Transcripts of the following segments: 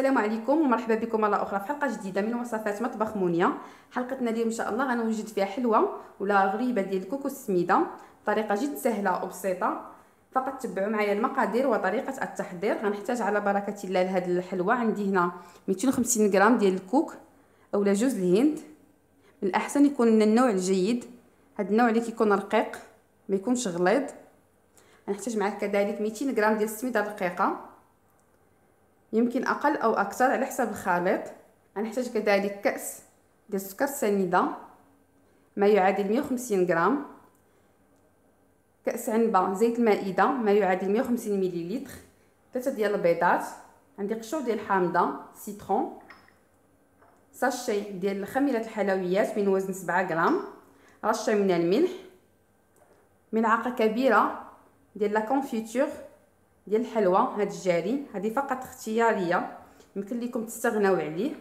السلام عليكم ومرحبا بكم مره اخرى في حلقه جديده من وصفات مطبخ مونيا. حلقتنا اليوم ان شاء الله غنوجد فيها حلوه ولا غريبه ديال الكوكو السميده بطريقه جد سهله وبسيطه. فقط تبعوا معايا المقادير وطريقه التحضير. غنحتاج على بركه الله لهذه الحلوه. عندي هنا 250 غرام ديال الكوك اولا جوز الهند، من الاحسن يكون من النوع الجيد، هذا النوع اللي كيكون رقيق ما يكونش غليظ. غنحتاج معاه كذلك 200 غرام ديال السميده الرقيقه، يمكن اقل او اكثر على حسب الخليط. غنحتاج كذلك كاس ديال السكر سنيده ما يعادل 150 غرام، كاس عنبه زيت المائده ما يعادل 150 مليلتر، 3 ديال البيضات، عندي قشور ديال الحامضه سيترون، ساشي ديال خميره الحلويات من وزن 7 غرام، رشه من الملح، ملعقه كبيره ديال لا كونفيتور ديال الحلوى هاد الجاري، هذه فقط اختياريه يمكن لكم تستغنوا عليه.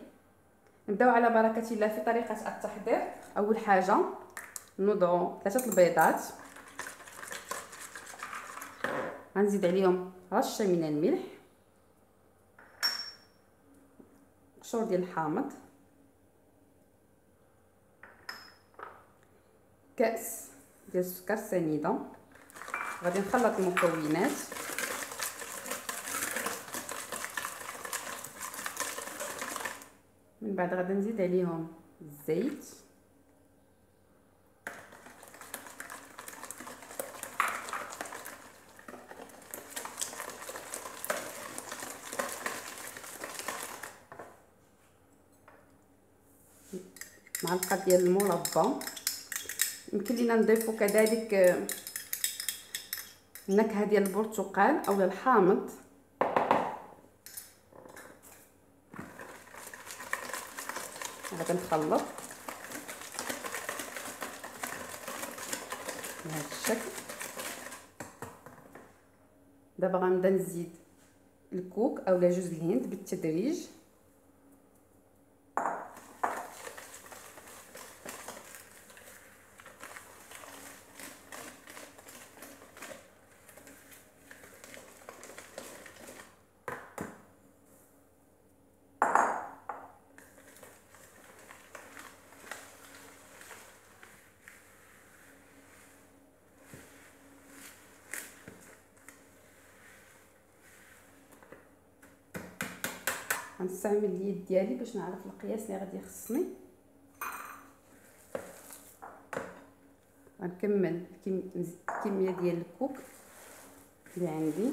نبداو على بركه الله في طريقه التحضير. اول حاجه نوضعوا 3 البيضات، غنزيد عليهم رشه من الملح، قشور ديال الحامض، كاس ديال السكر سنيده. غادي نخلط المكونات. من بعد غادي نزيد عليهم الزيت، معلقه ديال المربى، يمكن لينا نضيفوا كذلك النكهه ديال البرتقال او الحامض. غادي نخلط بهذا الشكل. دابا غنبدا نزيد الكوك اولا جوز الهند بالتدريج. غنستعمل اليد ديالي باش نعرف القياس اللي غادي يخصني. غنكمل الكميه ديال الكوك اللي عندي.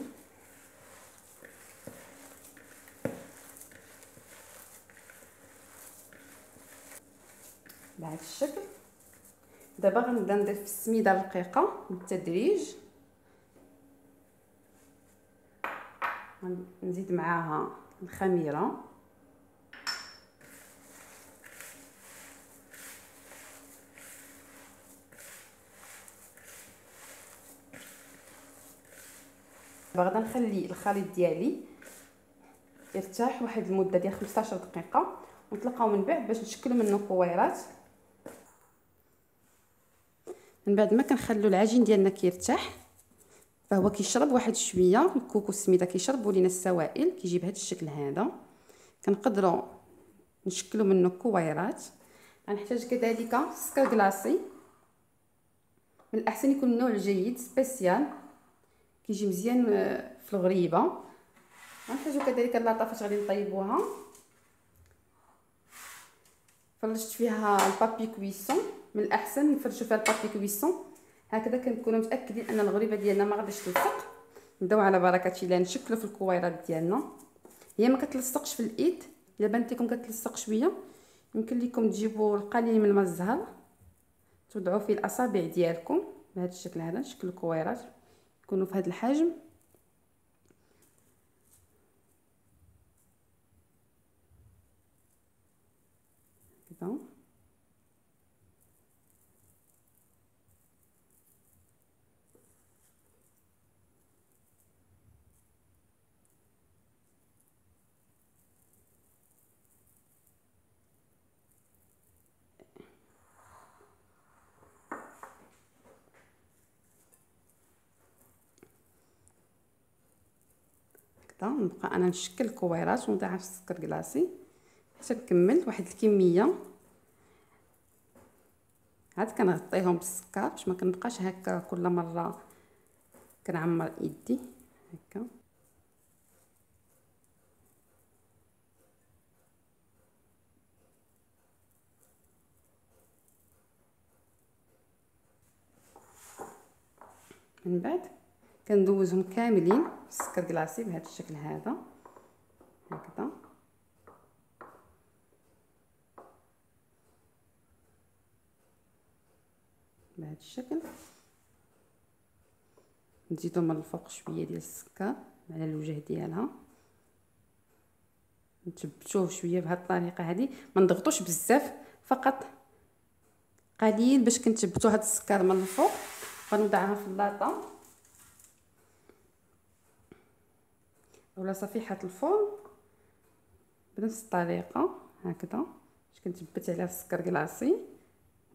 بهذا الشكل. دابا غنبدا نضيف السميده الرقيقه بالتدريج، نزيد معاها الخميره، غادا نخلي الخليط ديالي يرتاح واحد المده ديال 15 دقيقه ونتلاقاو من بعد باش نشكلوا منه كويرات. من بعد ما كنخلو العجين ديالنا كيرتاح فهو كيشرب واحد شويه، الكوكو السميده كيشربوا لينا السوائل، كيجي بهذا الشكل هذا. كنقدروا نشكلوا منه كويرات. غنحتاج كذلك سكر كلاصي، من الاحسن يكون النوع الجيد سبيسيال، كيجي مزيان في الغريبه. غنحتاجوا كذلك اللاطافات غادي نطيبوها. فرشت فيها البابي كويسون، من الاحسن نفرشوا فيها البابي كويسون، هكذا كنكونوا متاكدين ان الغريبه ديالنا ما غاديش تلصق. نبداو على بركه الله نشكلوا في الكويرات ديالنا. هي ما كتلصقش في الايد، الا بانت لكم كتلصق شويه يمكن لكم تجيبوا القليل من الماء الزهر توضعوا فيه الاصابع ديالكم بهذا الشكل هذا. نشكلوا الكويرات يكونوا في هذا الحجم كذا. هكذا. نبقى انا نشكل الكويرات ونضيعها في السكر كلاصي حتى نكمل واحد الكميه. عاد كنغطيهم بالسكر باش ما كنبقاش هكا كل مره كنعمر يدي هكا. من بعد كندوزهم كاملين في السكر كلاصي بهذا الشكل هذا هكذا. بهذا الشكل نزيدو من الفوق شويه ديال السكر على الوجه ديالها، نثبتوه شويه بهذه الطريقه هذه. ما نضغطوش بزاف، فقط قليل باش كنثبتوا هذا السكر من الفوق. غنوضعها في اللاطه ولا صفيحه الفرن بنفس الطريقه هكذا باش كنثبت عليها السكر كلاصي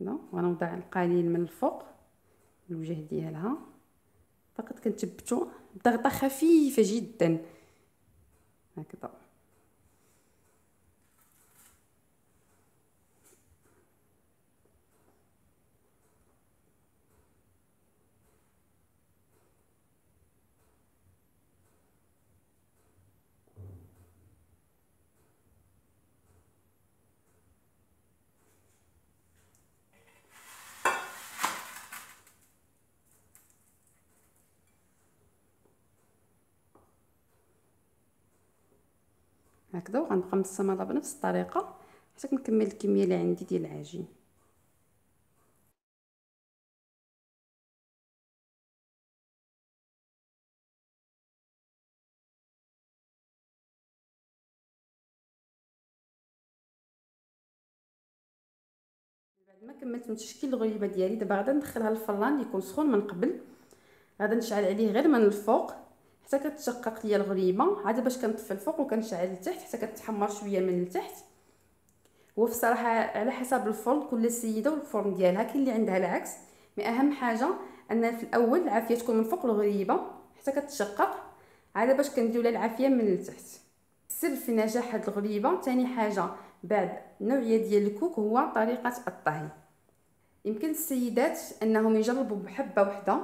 هنا. وغنوضع القليل من الفوق الوجه ديالها، فقط كنثبتو بضغطه خفيفه جدا هكذا. هكذا وغنبقى مستمره بنفس الطريقه حتى كنكمل الكميه اللي عندي ديال العجين. بعد ما كملت من تشكيل الغريبه ديالي، دابا غادا ندخلها للفران يكون سخون من قبل. غادا نشعل عليه غير من الفوق حتى كتشقق ليا الغريبه، عاد باش كنطفي الفوق وكنشعل لتحت حتى كتحمر شويه من التحت. هو في الصراحه على حسب الفرن، كل سيده والفرن ديالها، كاين اللي عندها العكس. مي اهم حاجه ان في الاول العافيه تكون من فوق الغريبه حتى كتشقق، عاد باش كنديروا لها العافيه من التحت. السر في نجاح هاد الغريبه ثاني حاجه بعد النوعيه ديال الكوك هو طريقه الطهي. يمكن السيدات انهم يجربوا بحبه وحده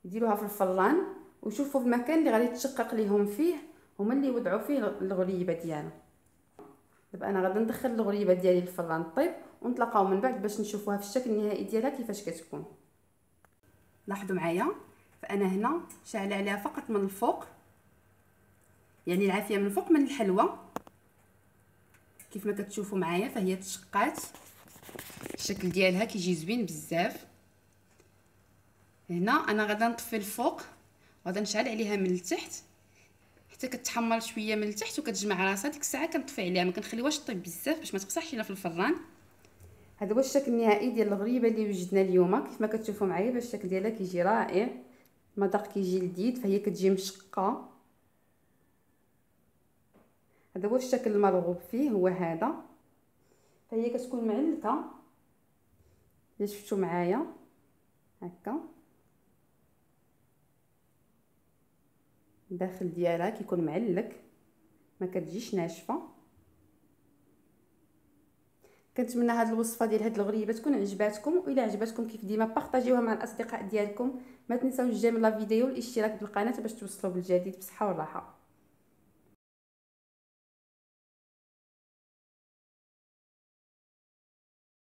يديروها في الفران ويشوفوا المكان اللي غادي تشقق ليهم فيه، هما اللي يوضعوا فيه الغريبه ديالهم. دابا انا غادي ندخل الغريبه ديالي للفران طيب، ونتلاقاو من بعد باش نشوفوها في الشكل النهائي ديالها كيفاش كتكون. لاحظوا معايا، فانا هنا شاعله عليها فقط من الفوق، يعني العافيه من الفوق من الحلوه كيف ما كتشوفوا معايا، فهي تشقات الشكل ديالها كيجي زوين بزاف. هنا انا غادا نطفي الفوق وغادا نشعل عليها من التحت حتى كتحمر شويه من التحت وكتجمع راسها. ديك الساعه كنطفي عليها، ما كنخليوهاش طيب بزاف باش ما تقصحش لينا في الفران. هذا هو الشكل النهائي ديال الغريبه اللي وجدنا اليوم. كيف ما كتشوفوا معايا باش الشكل ديالها كيجي رائع، المذاق كيجي لذيذ، فهي كتجي مشقه. هذا هو الشكل المرغوب فيه، هو هذا. فهي كتكون معلكه اللي شفتوا معايا هكا، الداخل ديالها كيكون معلك، ما كتجيش ناشفه. كنتمنى هذه الوصفه ديال هذه الغريبه تكون عجباتكم، والا عجباتكم كيف ديما بارطاجيوها مع الاصدقاء ديالكم. ما تنساوش جيم لا فيديو والاشتراك بالقناه باش توصلوا بالجديد بصحه وراحه.